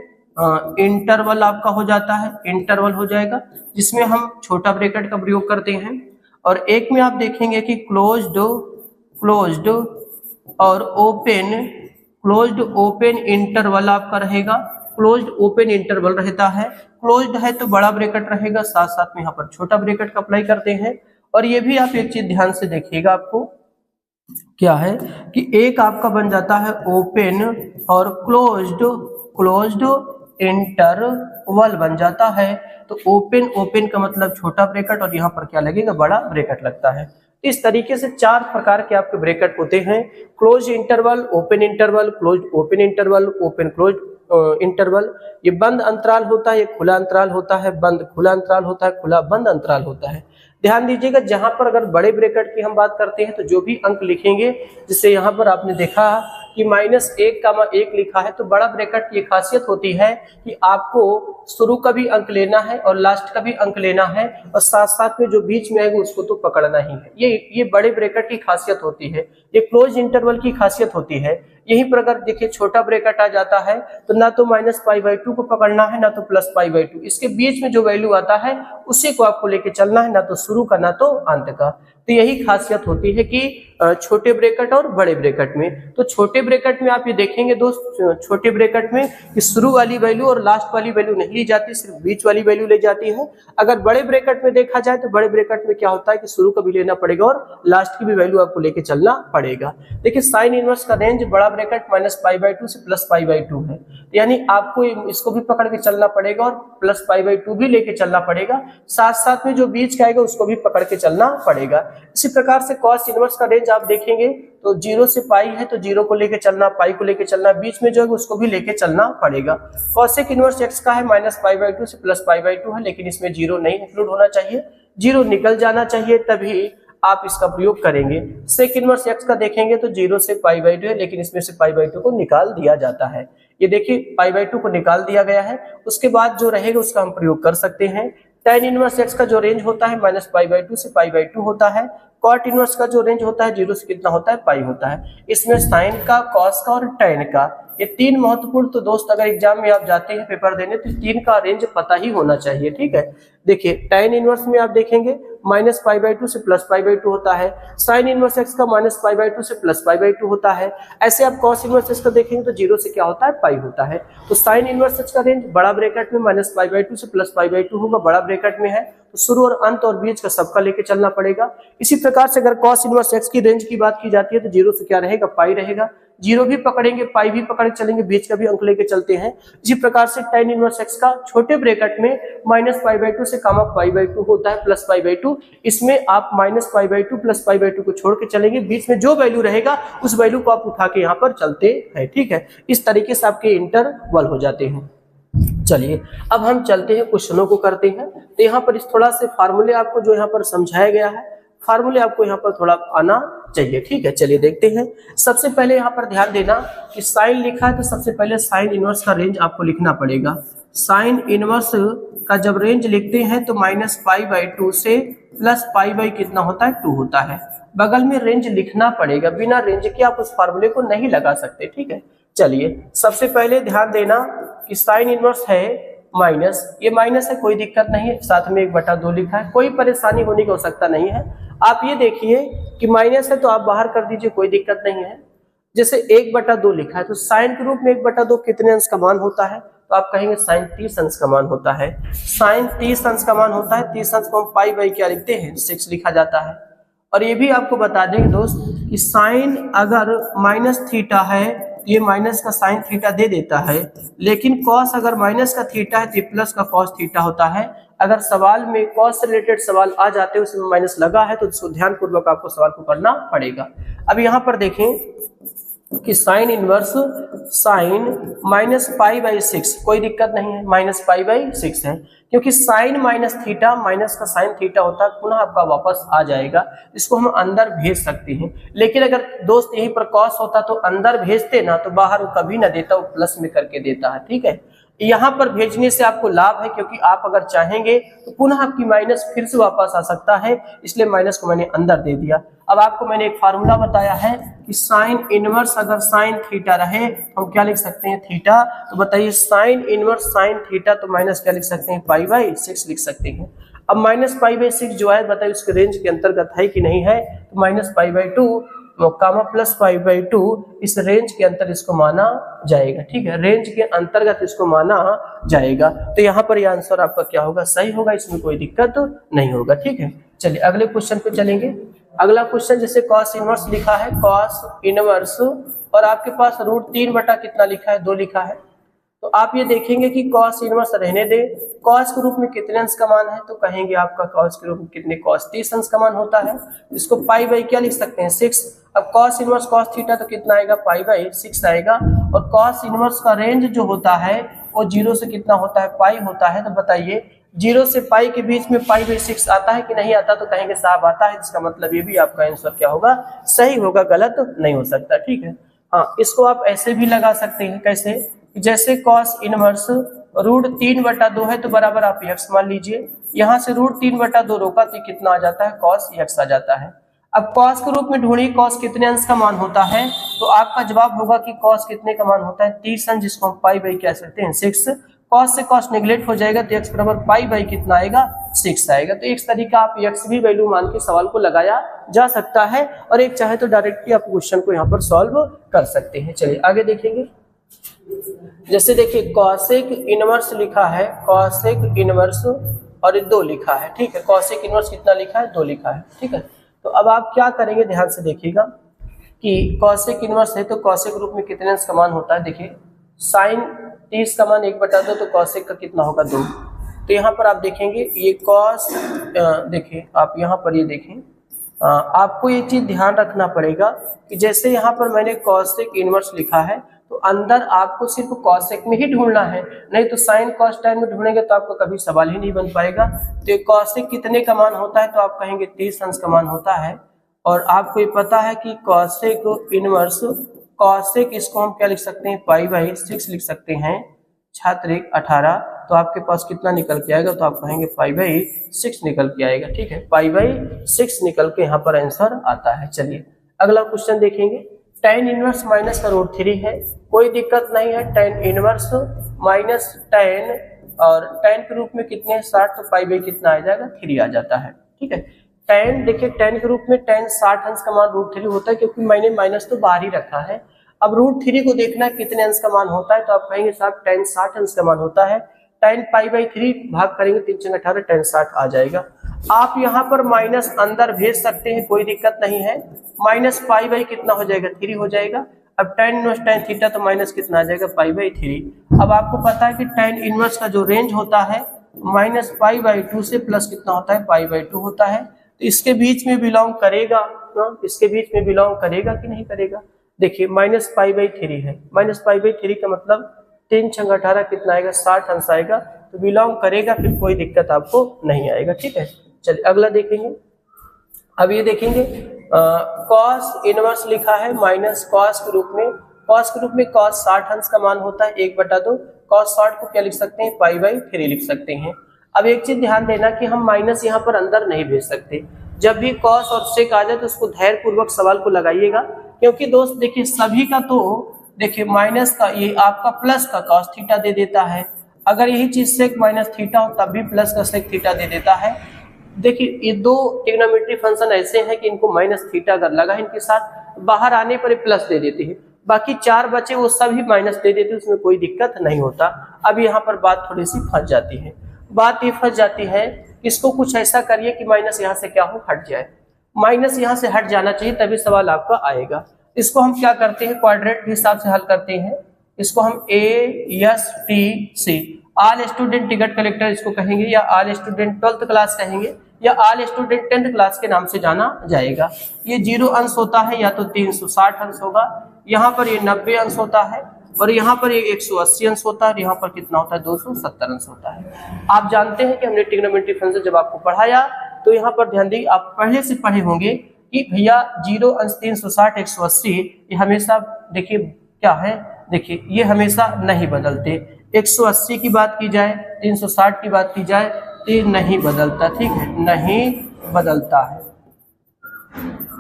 इंटरवल आपका हो जाता है, इंटरवल हो जाएगा, जिसमें हम छोटा ब्रैकेट का प्रयोग करते हैं। और एक में आप देखेंगे कि क्लोज्ड क्लोज्ड और ओपन, क्लोज्ड ओपन इंटरवल आपका रहेगा, क्लोज्ड ओपन इंटरवल रहता है। क्लोज्ड है तो बड़ा ब्रैकेट रहेगा, साथ साथ में यहाँ पर छोटा ब्रैकेट का अप्लाई करते हैं। और ये भी आप एक चीज ध्यान से देखिएगा, आपको क्या है कि एक आपका बन जाता है ओपन और क्लोज्ड, क्लोज्ड इंटरवल बन जाता है। तो ओपन, ओपन का मतलब छोटा ब्रैकेट, और यहाँ पर क्या लगेगा, बड़ा ब्रैकेट लगता है। इस तरीके से 4 प्रकार के आपके ब्रैकेट होते हैं, close interval, open interval, close open interval, open close interval. ये बंद अंतराल होता है, ये खुला अंतराल होता है, बंद खुला अंतराल होता है, खुला बंद अंतराल होता है। ध्यान दीजिएगा, जहां पर अगर बड़े ब्रैकेट की हम बात करते हैं तो जो भी अंक लिखेंगे, जिससे यहाँ पर आपने देखा कि -1, लिखा है, तो बड़ा ब्रैकेट की खासियत होती है कि आपको शुरू का भी अंक लेना है और लास्ट का भी अंक लेना है, और साथ साथ में जो बीच में आएगा उसको तो पकड़ना ही है। ये बड़े ब्रैकेट की खासियत होती है, ये क्लोज इंटरवल की खासियत होती है। यहीं पर अगर देखिए छोटा ब्रैकेट आ जाता है तो ना तो -π/2 को पकड़ना है, ना तो +π/2, इसके बीच में जो वैल्यू आता है उसी को आपको लेके चलना है, ना तो शुरू का ना तो अंत का। तो यही खासियत होती है कि छोटे ब्रैकेट और बड़े ब्रैकेट में। तो छोटे ब्रैकेट में आप ये देखेंगे दोस्त, छोटे ब्रैकेट में कि शुरू वाली वैल्यू और लास्ट वाली वैल्यू नहीं ली जाती, सिर्फ बीच वाली वैल्यू ले जाती है। अगर बड़े ब्रैकेट में देखा जाए तो बड़े ब्रैकेट में क्या होता है कि शुरू का भी लेना पड़ेगा और लास्ट की भी वैल्यू आपको लेके चलना पड़ेगा। देखिए साइन इनवर्स का रेंज बड़ा ब्रैकेट -π/2 से +π/2 है, यानी आपको इसको भी पकड़ के चलना पड़ेगा और +π/2 भी लेके चलना पड़ेगा, साथ साथ में जो बीच का आएगा उसको भी पकड़ के चलना पड़ेगा। इसी प्रकार से cos इनवर्स का रेंज आप देखेंगे तो 0 से पाई है, तो 0 को लेके चलना, पाई को लेके चलना, बीच में जो है उसको भी लेके चलना पड़ेगा। cosec इनवर्स x का है -π/2 से +π/2 है, लेकिन इसमें 0 नहीं इंक्लूड होना चाहिए, 0 निकल जाना चाहिए, तभी आप इसका प्रयोग करेंगे। sec इनवर्स x का देखेंगे तो 0 से π/2 है, लेकिन इसमें से π/2 को निकाल दिया जाता है। ये देखिए π/2 को निकाल दिया गया है, उसके बाद जो रहेगा उसका हम प्रयोग कर सकते हैं। tan इनवर्स x का जो रेंज होता है -π/2 से π/2 होता है। cot इनवर्स का जो रेंज होता है 0 से कितना होता है, पाई होता है। इसमें साइन का, cos का और tan का, ये 3 महत्वपूर्ण। तो दोस्त अगर एग्जाम में आप जाते हैं पेपर देने तो 3 का रेंज पता ही होना चाहिए। ठीक है, देखिए tan इनवर्स में आप देखेंगे -π/2 से +π/2 होता है, साइन इनवर्स x का -π/2 से +π/2 होता है। ऐसे आप cos इनवर्स x का देखेंगे तो 0 से क्या होता है, पाई होता है। तो साइन इनवर्स x का रेंज बड़ा ब्रैकेट में -π/2 से +π/2 होगा, बड़ा ब्रैकेट में है तो शुरू और अंत और बीच का सबका लेके चलना पड़ेगा। इसी प्रकार से अगर cos इनवर्स x की रेंज की बात की जाती है तो 0 से क्या रहेगा, पाई रहेगा, 0 भी पकड़ेंगे, पाई भी पकड़ चलेंगे, बीच का भी अंक लेके चलते हैं। इसी प्रकार से tan इनवर्स x का छोटे ब्रैकेट में -π/2 से π/2 होता है, +π/2, इसमें आप -π/2 +π/2 को छोड़ के चलेंगे, बीच में जो वैल्यू रहेगा उस वैल्यू को आप उठा के यहाँ पर चलते हैं। ठीक है, इस तरीके से आपके इंटरवल हो जाते हैं। चलिए अब हम चलते हैं, क्वेश्चनों को करते हैं। तो यहाँ पर इस थोड़ा से फार्मूले आपको जो यहाँ पर समझाया गया है, फार्मूले आपको यहाँ पर थोड़ा आना चाहिए। ठीक है, चलिए देखते हैं। सबसे पहले यहाँ पर ध्यान देना कि साइन लिखा है तो सबसे पहले साइन इनवर्स का रेंज आपको लिखना पड़ेगा। साइन इनवर्स का जब रेंज लिखते हैं तो -π/2 से +π/ कितना होता है 2 होता है। बगल में रेंज लिखना पड़ेगा, बिना रेंज के आप उस फार्मूले को नहीं लगा सकते। ठीक है, चलिए सबसे पहले ध्यान देना कि साइन इनवर्स है माइनस, ये माइनस है कोई दिक्कत नहीं है, साथ में 1/2 लिखा है, कोई परेशानी होने की आवश्यकता नहीं है। आप ये देखिए कि माइनस है तो आप बाहर कर दीजिए, कोई दिक्कत नहीं है। जैसे 1/2 लिखा है तो साइन के रूप में 1/2 कितने अंश का मान होता है, तो आप कहेंगे साइन 30 अंश का मान होता है। साइन 30 अंश का मान होता है, 30 अंश को हम π/, क्या लिखते हैं 6 लिखा जाता है। और ये भी आपको बता देंगे दोस्त कि साइन अगर -θ है ये माइनस का साइन थीटा दे देता है, लेकिन कॉस अगर माइनस का थीटा है तो प्लस का कॉस थीटा होता है। अगर सवाल में कॉस से रिलेटेड सवाल आ जाते हैं उसमें माइनस लगा है तो उसको ध्यान पूर्वक आपको सवाल को करना पड़ेगा। अब यहाँ पर देखें कि साइन इनवर्स साइन -π/6 कोई दिक्कत नहीं है, -π/6 है क्योंकि साइन माइनस थीटा माइनस का साइन थीटा होता है, पुनः आपका वापस आ जाएगा, इसको हम अंदर भेज सकते हैं। लेकिन अगर दोस्त यहीं पर कॉस होता तो अंदर भेजते ना तो बाहर वो कभी ना देता, वो प्लस में करके देता है। ठीक है, यहाँ पर भेजने से आपको लाभ है क्योंकि आप अगर चाहेंगे तो पुनः आपकी माइनस फिर से वापस आ सकता है, इसलिए माइनस को मैंने अंदर दे दिया। अब आपको मैंने एक फार्मूला बताया है कि साइन इनवर्स अगर साइन थीटा रहे तो हम क्या लिख सकते हैं थीटा, तो बताइए साइन इनवर्स साइन थीटा तो माइनस क्या लिख सकते हैं π/6 लिख सकते हैं। अब -π/6 जो है बताइए उसके रेंज के अंतर्गत है कि नहीं है, तो -π/2 कामा +π/2 इस रेंज के अंतर इसको माना जाएगा। ठीक है, रेंज के अंतर्गत इसको माना जाएगा, तो यहाँ पर यह आंसर आपका क्या होगा सही होगा, इसमें कोई दिक्कत नहीं होगा। ठीक है, चलिए अगले क्वेश्चन पे चलेंगे। अगला क्वेश्चन जैसे कॉस इनवर्स लिखा है, कॉस इनवर्स और आपके पास √3 बटा कितना लिखा है 2 लिखा है, तो आप ये देखेंगे कि कॉस इनवर्स रहने दे, कॉस के रूप में कितने अंश का मान है, तो कहेंगे आपका कॉस के रूप में कितने कॉस 30 अंश का मान होता है, इसको π/, क्या लिख सकते हैं 6। अब कॉस इनवर्स कॉस थीटा तो कितना आएगा π/6 आएगा, और कॉस इनवर्स का रेंज जो होता है वो 0 से कितना होता है π होता है, तो बताइए 0 से π के बीच में π/6 आता है कि नहीं आता, तो कहेंगे साहब आता है, इसका मतलब ये भी आपका आंसर क्या होगा सही होगा, गलत नहीं हो सकता। ठीक है, हाँ इसको आप ऐसे भी लगा सकते हैं, कैसे, जैसे कॉस इनवर्स √3/2 है तो बराबर आप x मान लीजिए, यहाँ से √3/2 रोका तो कितना आ जाता है cos x आ जाता है। अब cos के रूप में ढूंढिए cos कितने अंश का मान होता है, तो आपका जवाब होगा कि cos कितने का मान होता है 30 अंश, जिसको हम π/, कह सकते हैं 6। cos से cos नेग्लेक्ट हो जाएगा तो x बराबर π/, कितना आएगा 6 आएगा। तो एक तरीका आप x भी वैल्यू मान के सवाल को लगाया जा सकता है, और एक चाहे तो डायरेक्टली आप क्वेश्चन को यहाँ पर सॉल्व कर सकते हैं। चलिए आगे देखेंगे। जैसे देखिए कॉसेक इनवर्स लिखा है, कॉसेक इनवर्स और 2 लिखा है। ठीक है, कॉसेक इनवर्स कितना लिखा है 2 लिखा है। ठीक है, तो अब आप क्या करेंगे ध्यान से देखिएगा कि कॉसेक इनवर्स है तो कॉसेक रूप में कितने अंश का मान होता है, देखिए साइन 30 का मान 1/2 तो कॉसेक का कितना होगा 2। तो यहाँ पर आप देखेंगे ये कॉस, देखिए आप यहाँ पर ये देखें, आपको ये चीज ध्यान रखना पड़ेगा कि जैसे यहाँ पर मैंने कॉसेक इनवर्स लिखा है तो अंदर आपको सिर्फ कॉसेक में ही ढूंढना है, नहीं तो साइन कॉस टैन में ढूंढेंगे तो आपका कभी सवाल ही नहीं बन पाएगा। तो कॉसेक कितने का मान होता है, तो आप कहेंगे 30 अंश का मान होता है, और आपको ये पता है कि कॉसेक इनवर्स कॉसेक इसको हम क्या लिख सकते हैं π/6 लिख सकते हैं, छात्र 18, तो आपके पास कितना निकल के आएगा, तो आप कहेंगे π/6 निकल के आएगा। ठीक है, π/6 निकल के यहाँ पर आंसर आता है। चलिए अगला क्वेश्चन देखेंगे। tan इनवर्स माइनस का √3 है, कोई दिक्कत नहीं है, tan इनवर्स माइनस tan और tan के रूप में कितने 60, तो π/, कितना आ जाएगा 3 आ जाता है। ठीक है, tan देखिए tan के रूप में tan 60 अंश का मान √3 होता है, क्योंकि मैंने माइनस तो बाहर ही रखा है। अब √3 को देखना है कितने अंश का मान होता है, तो आप कहेंगे साहब tan 60 अंश का मान होता है, tan π/3 भाग करेंगे 3 × 18 tan 60 आ जाएगा। आप यहाँ पर माइनस अंदर भेज सकते हैं, कोई दिक्कत नहीं है, -π/, कितना हो जाएगा 3 हो जाएगा। अब tan इनवर्स tan थीटा तो माइनस कितना आ जाएगा π/3। अब आपको पता है कि tan इनवर्स का जो रेंज होता है -π/2 से प्लस कितना होता है π/2 होता है, तो इसके बीच में बिलोंग करेगा, इसके बीच में बिलोंग करेगा कि नहीं करेगा, देखिए -π/3 है, -π/3 का मतलब 3 × 18 कितना आएगा 60 अंश आएगा, तो बिलोंग करेगा, फिर कोई दिक्कत आपको नहीं आएगा। ठीक है, चलिए अगला देखेंगे। अब ये देखेंगे कॉस इनवर्स लिखा है माइनस कॉस के रूप में। कॉस के रूप में कॉस 60 अंश का मान होता है 1/2। कॉस 60 को क्या लिख सकते हैं, पाई/3 लिख सकते हैं। अब एक चीज ध्यान देना कि हम माइनस यहाँ पर अंदर नहीं भेज सकते। जब भी कॉस और सेक आ जाए तो उसको धैर्यपूर्वक सवाल को लगाइएगा, क्योंकि दोस्त देखिए सभी का तो देखिए माइनस का ये आपका प्लस का कॉस थीटा दे देता है। अगर यही चीज सेक माइनस थीटा हो तब भी प्लस का सेक थीटा दे देता है। देखिए ये दो ट्रिग्नोमेट्री फंक्शन ऐसे हैं कि इनको माइनस थीटा अगर लगा इनके साथ बाहर आने पर प्लस दे देते हैं, बाकी 4 बचे वो सभी माइनस दे देते हैं, उसमें कोई दिक्कत नहीं होता। अब यहाँ पर बात थोड़ी सी फंस जाती है। बात ये फंस जाती है, इसको कुछ ऐसा करिए कि माइनस यहाँ से क्या हो, हट जाए। माइनस यहाँ से हट जाना चाहिए तभी सवाल आपका आएगा। इसको हम क्या करते हैं, क्वाड्रेंट के हिसाब से हल करते हैं। इसको हम ASTC all student ticket collector इसको कहेंगे, या ऑल स्टूडेंट 12th क्लास कहेंगे, या ऑल स्टूडेंट 10th क्लास के नाम से जाना जाएगा। ये 0 अंश होता है या तो 360 अंश होगा, यहाँ पर ये 90 अंश होता है, और यहाँ पर ये 180 अंश होता है, और यहाँ पर कितना होता है 270 अंश होता है। आप जानते हैं कि हमने ट्रिग्नोमेट्री फंक्शन जब आपको पढ़ाया तो यहाँ पर ध्यान दी, आप पहले से पढ़े होंगे कि भैया 0 अंश 360 180 ये हमेशा देखिए क्या है, देखिए ये हमेशा नहीं बदलते। 180 की बात की जाए, 360 की बात की जाए तो ये नहीं बदलता, ठीक है, नहीं बदलता है।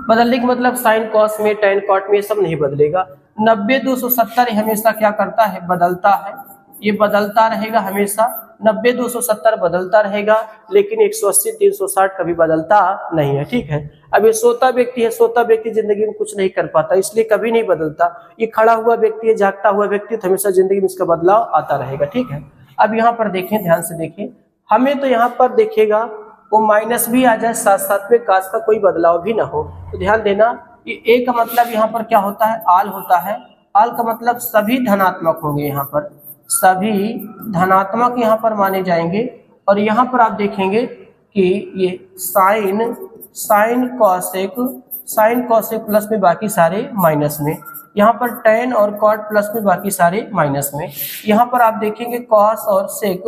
बदलने का मतलब साइन कॉस में, टैन कॉट में ये सब नहीं बदलेगा। 90 270 हमेशा क्या करता है, बदलता है। ये बदलता रहेगा हमेशा, 90 270 बदलता रहेगा, लेकिन 180 360 कभी बदलता नहीं है, ठीक है। अब ये सोता व्यक्ति है, सोता व्यक्ति जिंदगी में कुछ नहीं कर पाता, इसलिए कभी नहीं बदलता। ये खड़ा हुआ व्यक्ति है, जागता हुआ व्यक्ति, तो हमेशा जिंदगी में इसका बदलाव आता रहेगा, ठीक है। अब यहाँ पर देखें, ध्यान से देखें, हमें तो यहाँ पर देखिएगा वो माइनस भी आ जाए, साथ साथ में काश का कोई बदलाव भी ना हो, तो ध्यान देना ये ए का मतलब यहाँ पर क्या होता है, आल होता है। आल का मतलब सभी धनात्मक होंगे, यहाँ पर सभी धनात्मक यहाँ पर माने जाएंगे। और यहाँ पर आप देखेंगे कि ये साइन कॉसेक प्लस में बाकी सारे माइनस में, यहाँ पर टैन और कॉट प्लस में बाकी सारे माइनस में, यहाँ पर आप देखेंगे कॉस और सेक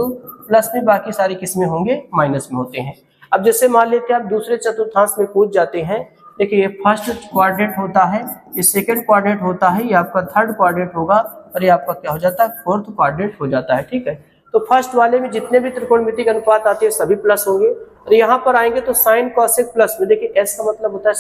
प्लस में बाकी सारे किसमें होंगे, माइनस में होते हैं। अब जैसे मान लेते हैं आप दूसरे चतुर्थांश में कूद जाते हैं, देखिए ये फर्स्ट क्वाड्रेंट होता है, ये सेकंड क्वाड्रेंट होता है, ये आपका थर्ड क्वाड्रेंट होगा, और ये आपका क्या हो जाता है, फोर्थ क्वाड्रेंट हो जाता है, ठीक है। तो फर्स्ट वाले में जितने भी त्रिकोणमितिक अनुपात आते हैं सभी प्लस होंगे, और यहाँ पर आएंगे तो साइन कॉसेक प्लस में, देखिए एस का मतलब होता है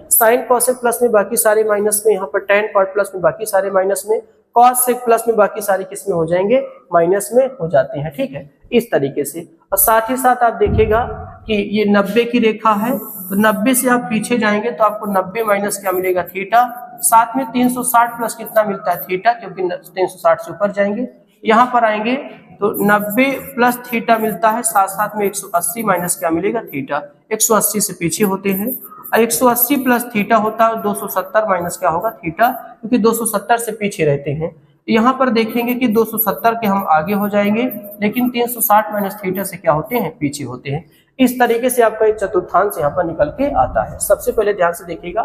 साइन कॉसेक प्लस में बाकी सारे माइनस में, यहाँ पर टैन कॉट प्लस में बाकी सारे माइनस में, कॉस सेक प्लस में बाकी सारे किस में हो जाएंगे, माइनस में हो जाते हैं, ठीक है, इस तरीके से। और साथ ही साथ आप देखिएगा कि ये 90 की रेखा है, तो 90 से आप पीछे जाएंगे तो आपको 90 माइनस क्या मिलेगा, थीटा। साथ में 360 प्लस कितना मिलता है, थीटा, क्योंकि 360 से ऊपर जाएंगे। यहाँ पर आएंगे तो 90 प्लस थीटा मिलता है, साथ साथ में 180 माइनस क्या मिलेगा, थीटा। 180 से पीछे होते हैं, 180 प्लस थीटा होता है, 270 माइनस क्या होगा, थीटा, क्योंकि 270 से पीछे रहते हैं। यहाँ पर देखेंगे कि 270 के हम आगे हो जाएंगे, लेकिन 360 माइनस थीटा से क्या होते हैं, पीछे होते हैं। इस तरीके से आपका एक चतुर्थांश यहाँ पर निकल के आता है। सबसे पहले ध्यान से देखिएगा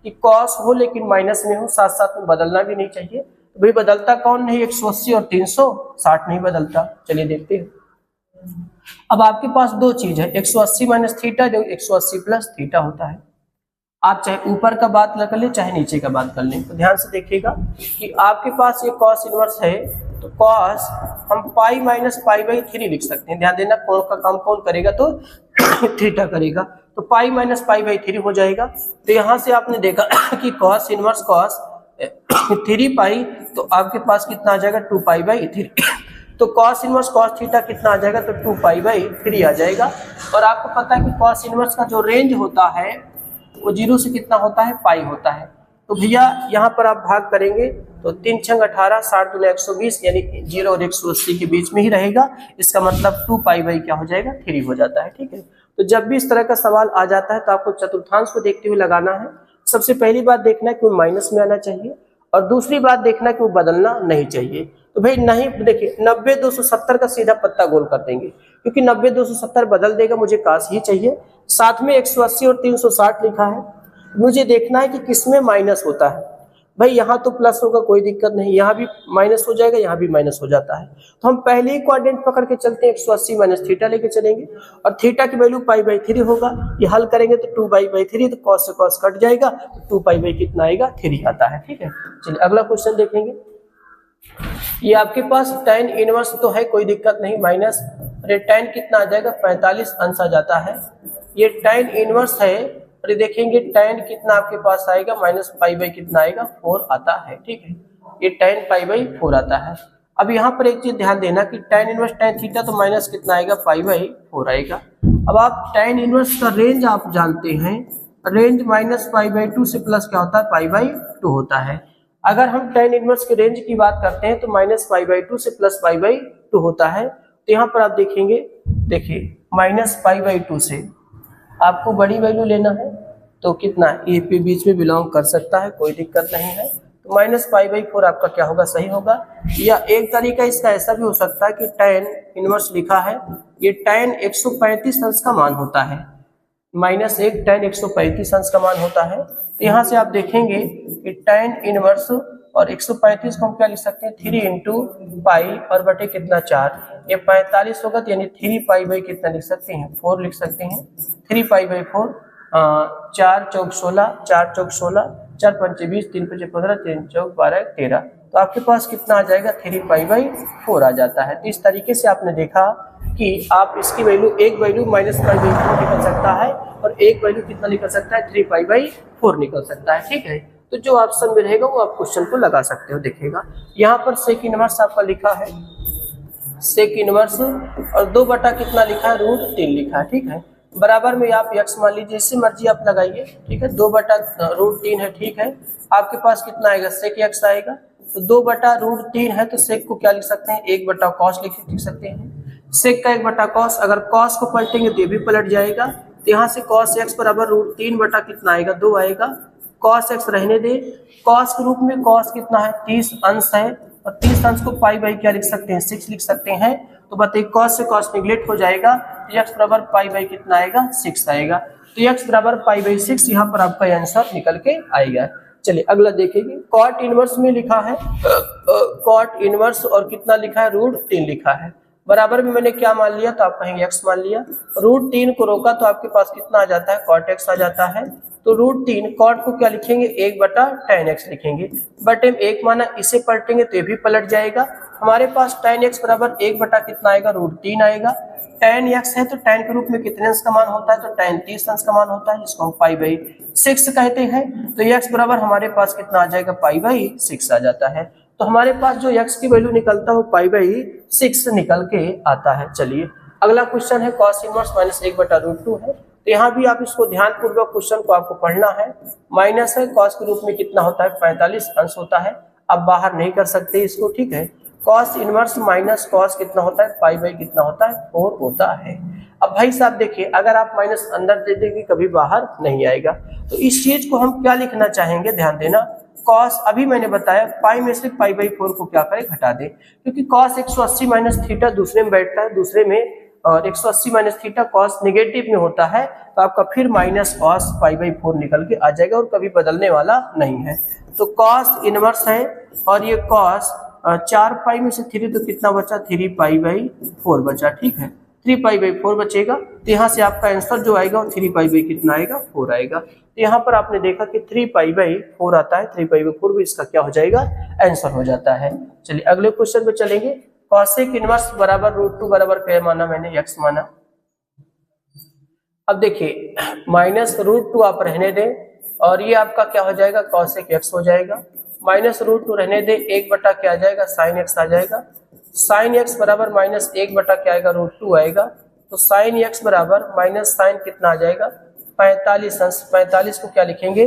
कि कॉस हो लेकिन माइनस में हो, साथ साथ में बदलना भी नहीं चाहिए। तो भाई बदलता कौन नहीं, 180 और 360 नहीं बदलता। चलिए देखते हैं। अब आपके पास दो चीज है, 180 माइनस थीटा, जो 180 प्लस थीटा होता है। आप चाहे ऊपर का बात कर ले चाहे नीचे का बात कर लें, तो ध्यान से देखिएगा कि आपके पास ये कॉस इनवर्स है, तो कॉस हम पाई माइनस पाई/3 लिख सकते हैं। ध्यान देना, कौन का काम कौन करेगा, तो थीटा करेगा, तो पाई माइनस पाई/3 हो जाएगा। तो यहाँ से आपने देखा कि कॉस इनवर्स कॉस 3 पाई, तो आपके पास कितना आ जाएगा, 2 पाई/3। तो कॉस इनवर्स कॉस थीटा कितना आ जाएगा, तो 2 पाई/3 आ जाएगा। और आपको पता है कि कॉस इनवर्स का जो रेंज होता है वो 0 से कितना होता है, पाई होता है। तो भैया यहाँ पर आप भाग करेंगे तो 3 छंग 18, 60 दूनी 120, यानी 0 और 180 के बीच में ही रहेगा। इसका मतलब 2 पाई/ क्या हो जाएगा, 3 हो जाता है, ठीक है। तो जब भी इस तरह का सवाल आ जाता है तो आपको चतुर्थांश को देखते हुए लगाना है। सबसे पहली बात देखना है कि वो माइनस में आना चाहिए, और दूसरी बात देखना कि वो बदलना नहीं चाहिए। तो भाई नहीं, देखिए 90 270 का सीधा पत्ता गोल कर देंगे, क्योंकि 90 270 बदल देगा, मुझे काश ही चाहिए। साथ में 180 और 360 लिखा है, मुझे देखना है कि किसमें माइनस होता है। भाई यहाँ तो प्लस होगा, कोई दिक्कत नहीं, यहाँ भी माइनस हो जाएगा, यहाँ भी माइनस हो जाता है। तो हम पहले ही क्वाड्रेंट पकड़ के चलते हैं, 180 माइनस थीटा लेके चलेंगे, और थीटा की वैल्यू पाई/3 होगा। ये हल करेंगे तो 2 पाई/3, तो कॉस से कॉस कट जाएगा, तो 2 पाई कितना आएगा, 3 आता है। ठीक है, चलिए अगला क्वेश्चन देखेंगे। ये आपके पास tan इनवर्स तो है, कोई दिक्कत नहीं, माइनस tan कितना आ जाएगा, 45 अंश आ जाता है। ये tan इनवर्स है, और देखेंगे tan कितना आपके पास आएगा, माइनस पाई कितना आएगा, 4 आता है। ठीक है, ये tan पाई/4 आता है। अब यहाँ पर एक चीज ध्यान देना कि tan इनवर्स tan थीटा तो माइनस कितना आएगा, पाई/4 आएगा। अब आप tan इनवर्स का रेंज आप जानते हैं, रेंज माइनस पाई/2 से प्लस क्या होता है, पाई/2 होता है। अगर हम tan इनवर्स के रेंज की बात करते हैं तो माइनस पाई/2 से प्लस पाई/2 होता है। तो यहाँ पर आप देखेंगे, देखिए माइनस पाई/2 से आपको बड़ी वैल्यू लेना है, तो कितना ए पे बीच में बिलोंग कर सकता है, कोई दिक्कत नहीं है। तो माइनस पाई/4 आपका क्या होगा, सही होगा। या एक तरीका इसका ऐसा भी हो सकता है कि tan इनवर्स लिखा है, ये tan 135 अंश का मान होता है, -1 tan 135 अंश का मान होता है। तो यहाँ से आप देखेंगे कि tan इनवर्स और 135 को हम क्या लिख सकते हैं, 3 इंटू पाई और बटे कितना 4, ये 45 होगा, तो यानी 3 पाई कितना लिख सकते हैं, 4 लिख सकते हैं। 3 पाई/4, 4 चौक 16, 4 चौक 16, 4 पंचे 20, 3 पंचे 15, 3 चौक 12, 13, तो आपके पास कितना आ जाएगा, 3 पाई/4 आ जाता है। तो इस तरीके से आपने देखा कि आप इसकी वैल्यू, एक वैल्यू माइनस पाई/4 निकल सकता है, और एक वैल्यू कितना निकल सकता है, 3 पाई/4 निकल सकता है। ठीक है, तो जो ऑप्शन में रहेगा वो आप क्वेश्चन को लगा सकते हो। देखिएगा यहाँ पर सेक इनवर्स आपका लिखा है, सेक इनवर्स, और 2 बटा कितना लिखा है, √3 लिखा है। ठीक है, बराबर में आप x मान लीजिए, जिससे मर्जी आप लगाइए। ठीक है, 2 बटा √3 है। ठीक है, आपके पास कितना आएगा, सेक x आएगा। तो 2 बटा √3 है, तो सेक को क्या लिख सकते हैं, 1 बटा कॉस लिख सकते हैं। सेक का 1 बटा कॉस, अगर कॉस को पलटेंगे तो ये भी पलट जाएगा। तो यहाँ से कॉस x बराबर √3 बटा कितना आएगा, 2 आएगा। कॉस x रहने दे, कॉस के रूप में कॉस कितना है, 30 अंश है, और 30 अंश को पाई क्या लिख सकते हैं, 6 लिख सकते हैं। तो बताइए कॉस से कॉस निगलेक्ट हो जाएगा, तो x बराबर पाई कितना आएगा, 6 आएगा। तो x बराबर पाई/6 यहाँ पर आपका आंसर निकल के आएगा। चलिए अगला देखेंगे, कॉट इनवर्स में लिखा है, कॉट इनवर्स और कितना लिखा है, √3 लिखा है। बराबर में मैंने क्या मान लिया, तो आप कहेंगे x मान लिया, √3 को रोका तो आपके पास कितना आ जाता है, cot x आ जाता है। तो √3 कॉट को क्या लिखेंगे, 1 बटा tan x लिखेंगे, बटे में 1 माना, इसे पलटेंगे तो ये भी पलट जाएगा। हमारे पास tan x बराबर 1 बटा कितना आएगा, √3 आएगा। tan x है तो tan के रूप में कितने अंश का मान होता है, तो tan 30 अंश का मान होता है, जिसको हम पाई/6 कहते हैं। तो x बराबर हमारे पास कितना आ जाएगा, पाई/6 आ जाता है। तो हमारे पास जो x की वैल्यू निकलता है वो पाई/6 निकल के आता है। चलिए अगला क्वेश्चन है, cos इनवर्स -1 बटा √2 है। तो यहाँ भी आप इसको ध्यानपूर्वक क्वेश्चन को आपको पढ़ना है। माइनस है, cos के रूप में कितना होता है, 45 अंश होता है। अब बाहर नहीं कर सकते इसको। ठीक है, cos इनवर्स माइनस cos कितना होता है, पाई कितना होता है, 4 होता है। अब भाई साहब देखिए, अगर आप माइनस अंदर दे देंगे कभी बाहर नहीं आएगा। तो इस चीज को हम क्या लिखना चाहेंगे, ध्यान देना, cos अभी मैंने बताया पाई में से पाई/4 को क्या करें, घटा दें, क्योंकि cos 180 माइनस थीटा दूसरे में बैठता है, दूसरे में, और 180 माइनस थीटा cos नेगेटिव में होता है, तो आपका फिर माइनस cos पाई/4 निकल के आ जाएगा, और कभी बदलने वाला नहीं है। तो cos इनवर्स है, और ये cos 4 पाई में से 3 तो कितना बचा, 3 पाई/4 बचा। ठीक है, 3 पाई/4 बचेगा। तो यहाँ से आपका आंसर जो आएगा वो 3 पाई कितना आएगा, 4 आएगा। तो यहाँ पर आपने देखा कि 3 पाई/4 आता है, 3 पाई/4 भी इसका क्या हो जाएगा, आंसर हो जाता है। चलिए अगले क्वेश्चन पे चलेंगे। कॉसेक इनवर्स बराबर √2 बराबर क्या माना मैंने, x माना। अब देखिए -√2 आप रहने दें, और ये आपका क्या हो जाएगा, कॉसेक x हो जाएगा। -√2 रहने दें, 1 बटा क्या आ जाएगा, साइन x आ जाएगा। साइन x बराबर -1 बटा क्या आएगा, √2 आएगा। तो साइन x बराबर माइनस साइन कितना आ जाएगा, 45 अंश। 45 को क्या लिखेंगे,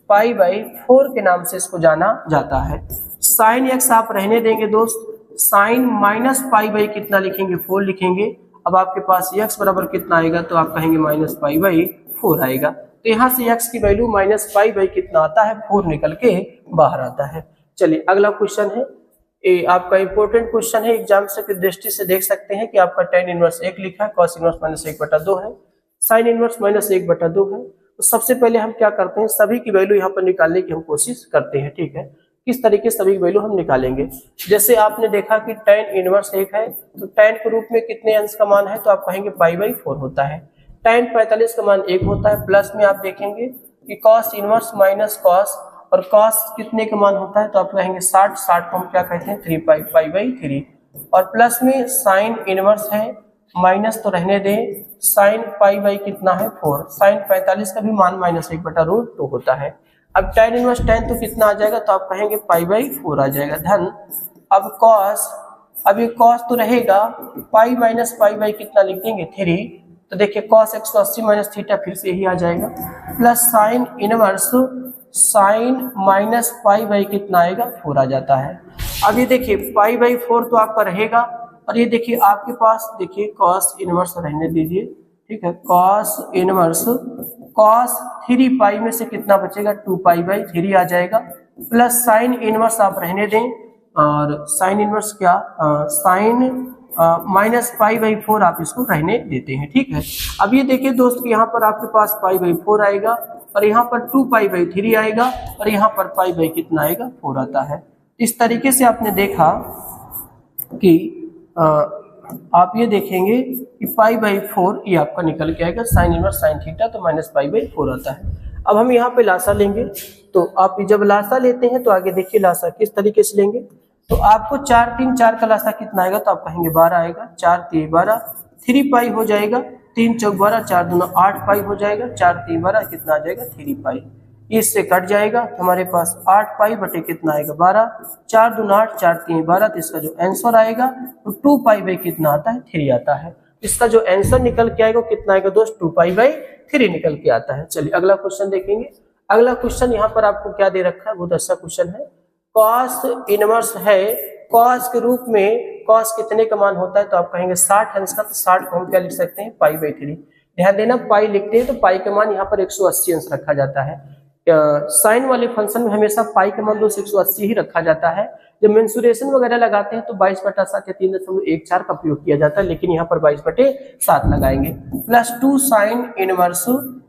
पाई/4 के नाम से इसको जाना जाता है। साइन x आप रहने देंगे दोस्त, साइन माइनस पाई कितना लिखेंगे, 4 लिखेंगे। अब आपके पास x बराबर कितना आएगा, तो आप कहेंगे -पाई/4 आएगा। तो यहाँ से x की वैल्यू -पाई कितना आता है, 4 निकल के बाहर आता है। चलिए अगला क्वेश्चन है, ये आपका इंपॉर्टेंट क्वेश्चन है, एग्जाम से की दृष्टि से देख सकते हैं कि आपका tan इनवर्स 1 लिखा है, cos इनवर्स -1 बटा 2 है, साइन इनवर्स -1 बटा 2 है। तो सबसे पहले हम क्या करते हैं, सभी की वैल्यू यहाँ पर निकालने की हम कोशिश करते हैं। ठीक है, किस तरीके से सभी की वैल्यू हम निकालेंगे। जैसे आपने देखा कि tan इनवर्स 1 है, तो tan के रूप में कितने अंश का मान है, तो आप कहेंगे π/4 होता है। tan 45 का मान 1 होता है। प्लस में आप देखेंगे कि cos इनवर्स माइनस cos, और cos कितने का मान होता है, तो आप कहेंगे 60। 60 को हम क्या कहते हैं, 3π/3। और प्लस में sin इनवर्स है, माइनस तो रहने दें, sin π कितना है 4। sin 45 का भी मान -1/√2 होता है। अब tan इनवर्स tan तो कितना आ जाएगा, तो आप कहेंगे π/4 आ जाएगा धन। अब cos, अब ये cos तो रहेगा, पाई माइनस π कितना लिख देंगे 3। तो देखिए cos 180 माइनस थीटा फिर से यही आ जाएगा, plus sin inverse sin minus π कितना आएगा 4 आ जाता है। अब ये देखिए π/4 तो आपका रहेगा, और ये देखिए आपके पास देखिए cos इनवर्स रहने दीजिए। ठीक है, cos इनवर्स cos 3π में से कितना बचेगा, 2π/3 आ जाएगा, प्लस sin इनवर्स आप रहने दें, और sin इनवर्स क्या, sin माइनस π/4 आप इसको रहने देते हैं। ठीक है, अब ये देखिए दोस्त, यहाँ पर आपके पास π/4 आएगा, और यहाँ पर 2π/3 आएगा, और यहाँ पर π कितना आएगा 4 आता है। इस तरीके से आपने देखा कि आप ये देखेंगे कि π/4 ये आपका निकल के आएगा, साइन इनवर्स साइन थीटा, तो माइनस π/4 आता है। अब हम यहाँ पे लासा लेंगे, तो आप जब लासा लेते हैं तो आगे देखिए लासा किस तरीके से लेंगे। तो आपको 4 3 4 का लासा कितना आएगा, तो आप कहेंगे 12 आएगा। 4 3 12, 3π हो जाएगा, 3 चौक 12, 4 दूना 8π हो जाएगा, 4 3 12 कितना आ जाएगा 3π। इससे कट जाएगा, हमारे पास 8π बटे कितना आएगा 12, 4 दूना 8, 4 3 12, तो इसका जो आंसर आएगा तो 2π कितना आता है 3 आता है। इसका जो आंसर निकल के आएगा कितना आएगा दोस्त, 2π/3 निकल के आता है। चलिए अगला क्वेश्चन देखेंगे। अगला क्वेश्चन यहाँ पर आपको क्या दे रखा है, बहुत अच्छा क्वेश्चन है। cos इनवर्स है, cos के रूप में cos कितने का मान होता है, तो आप कहेंगे 60 अंश का, तो 60 को हम क्या लिख सकते हैं π/3। ध्यान देना पाई लिखते हैं तो पाई का मान यहाँ पर 180 अंश रखा जाता है। साइन वाले फंक्शन में हमेशा पाई का मान 180 ही रखा जाता है। जब मेंसुरेशन वगैरह लगाते हैं तो 22/7 या 3.14 का प्रयोग किया जाता है, लेकिन यहाँ पर 22/7 लगाएंगे। प्लस 2 साइन इनवर्स,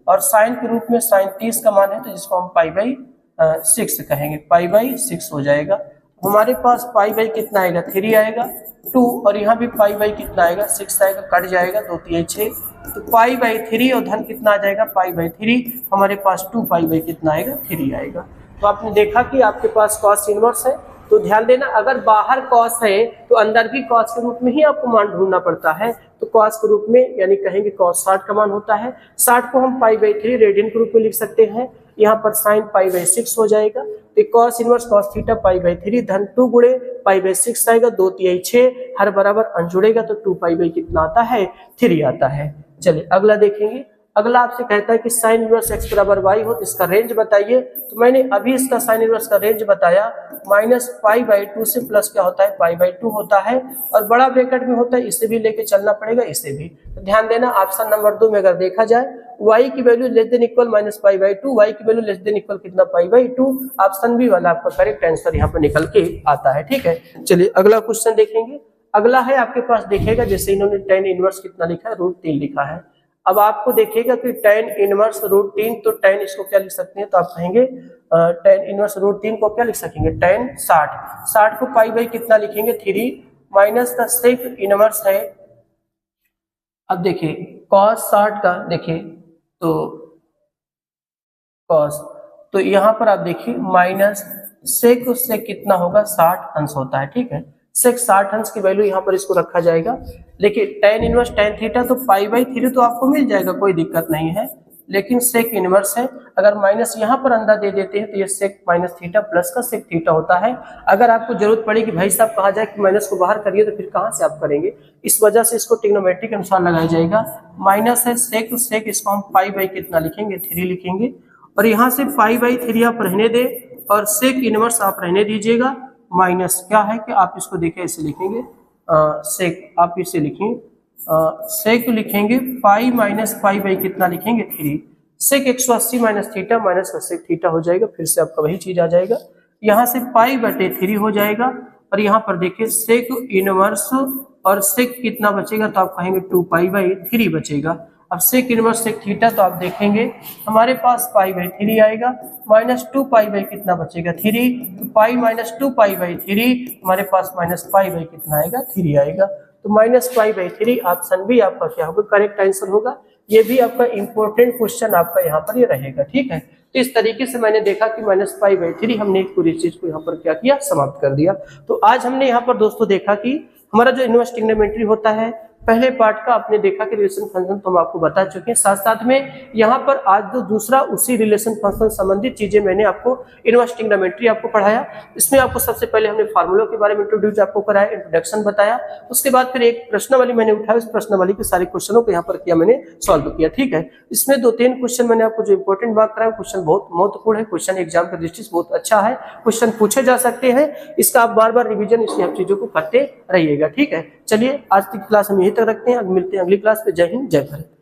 और साइन के रूप में साइन 30 का मान है, तो जिसको हम π/6 कहेंगे, π/6 हो जाएगा। हमारे पास π कितना आएगा 3 आएगा, 2, और यहाँ भी π कितना आएगा 6 आएगा, कट जाएगा 2 3 6, तो π/3 और धन कितना आ जाएगा π/3, हमारे पास 2π कितना आएगा 3 आएगा। तो आपने देखा कि आपके पास cos इनवर्स है, तो ध्यान देना अगर बाहर cos है तो अंदर भी cos के रूप में ही आपको मान ढूंढना पड़ता है। तो cos के रूप में यानी कहेंगे cos 60 का मान होता है। 60 को हम π/3 रेडियन के रूप में लिख सकते हैं, यहाँ पर sin π/6 हो जाएगा, तो cos इनवर्स cos थीटा π/3 धन 2 गुणे π/6 आएगा, 2 3 6, हर बराबर अंश जुड़ेगा, तो 2π कितना आता है 3 आता है। चलिए अगला देखेंगे। अगला आपसे कहता है कि साइन इनवर्स x बराबर y हो तो इसका रेंज बताइए। तो मैंने अभी इसका साइन इनवर्स का रेंज बताया, -π/2 से प्लस क्या होता है π/2 होता है, और बड़ा ब्रैकेट में होता है, इसे भी लेके चलना पड़ेगा, इसे भी। तो ध्यान देना ऑप्शन नंबर 2 में अगर देखा जाए y की value less than equal -π/2, y की वैल्यू लेस देन इक्वल कितना π/2, ऑप्शन बी वाला आपका करेक्ट आंसर यहाँ पर निकल के आता है। ठीक है, चलिए अगला क्वेश्चन देखेंगे। अगला है आपके पास देखेगा, जैसे इन्होंने tan इनवर्स कितना लिखा है √3 लिखा है। अब आपको देखिएगा कि tan इनवर्स √3, तो tan इसको क्या लिख सकते हैं, तो आप कहेंगे tan इनवर्स √3 को क्या लिख सकेंगे tan 60। 60 को π कितना लिखेंगे 3 माइनस द सेक इनवर्स है। अब देखिए cos 60 का देखिए तो cos, तो यहाँ पर आप देखिए माइनस सेक उससे कितना होगा 60 अंश होता है। ठीक है, सेक 60 अंश की वैल्यू यहाँ पर इसको रखा जाएगा। लेकिन tan इनवर्स tan थीटा तो π/3 तो आपको मिल जाएगा, कोई दिक्कत नहीं है, लेकिन सेक इनवर्स है, अगर माइनस यहाँ पर अंदर दे देते हैं तो ये सेक माइनस थीटा प्लस का सेक थीटा होता है। अगर आपको जरूरत पड़े कि भाई साहब कहा जाए कि माइनस को बाहर करिए, तो फिर कहाँ से आप करेंगे, इस वजह से इसको ट्रिग्नोमेट्री के अनुसार लगाया जाएगा। माइनस है सेक, तो सेक इसको हम π कितना लिखेंगे 3 लिखेंगे, और यहाँ से π/3 आप रहने दे और सेक इनवर्स आप रहने दीजिएगा। माइनस क्या है कि आप इसको देखिए ऐसे लिखेंगे, सेक आप इसे लिखें, सेक लिखेंगे पाई माइनस π कितना लिखेंगे 3, सेक 180 माइनस थीटा माइनस का सेक थीटा हो जाएगा, फिर से आपका वही चीज आ जाएगा, यहाँ से π/3 हो जाएगा, और यहाँ पर देखिए सेक इनवर्स और सेक कितना बचेगा, तो आप कहेंगे 2π/3 बचेगा। अब सेक इनवर्स सेक थीटा, तो आप देखेंगे हमारे पास पाई/3 आएगा, -2 पाई बाई कितना बचेगा 3, तो पाई -2 पाई/3 हमारे पास माइनस पाई बाई कितना आएगा 3 आएगा। तो -पाई/3 ऑप्शन भी आपका क्या होगा, करेक्ट आंसर होगा। ये भी आपका इंपॉर्टेंट क्वेश्चन आपका यहाँ पर ये रहेगा, ठीक है। तो इस तरीके से मैंने देखा कि -पाई/3 हमने एक पूरी चीज को यहाँ पर क्या किया, समाप्त कर दिया। तो आज हमने यहाँ पर दोस्तों देखा कि हमारा जो इनवर्स ट्रिग्नोमेट्री होता है, पहले पार्ट का आपने देखा कि रिलेशन फंक्शन तो हम आपको बता चुके हैं, साथ साथ में यहाँ पर आज जो दूसरा उसी रिलेशन फंक्शन संबंधित चीजें मैंने आपको इनवर्स ट्रिग्नोमेट्री आपको पढ़ाया। इसमें आपको सबसे पहले हमने फार्मूलों के बारे में इंट्रोड्यूस आपको कराया, इंट्रोडक्शन बताया, उसके बाद फिर एक प्रश्नावली मैंने उठाया, उस प्रश्नावली के सारे क्वेश्चनों को यहाँ पर किया मैंने सॉल्व किया, ठीक है। इसमें 2-3 क्वेश्चन मैंने आपको जो इंपॉर्टेंट बात कराया, क्वेश्चन बहुत महत्वपूर्ण है, क्वेश्चन एग्जाम की दृष्टि से बहुत अच्छा है, क्वेश्चन पूछे जा सकते हैं, इसका आप बार बार रिविजन इसकी आप चीजों को करते रहिएगा, ठीक है। चलिए आज की क्लास हम यहीं तक रखते हैं, मिलते हैं अगली क्लास पे। जय हिंद, जय भारत।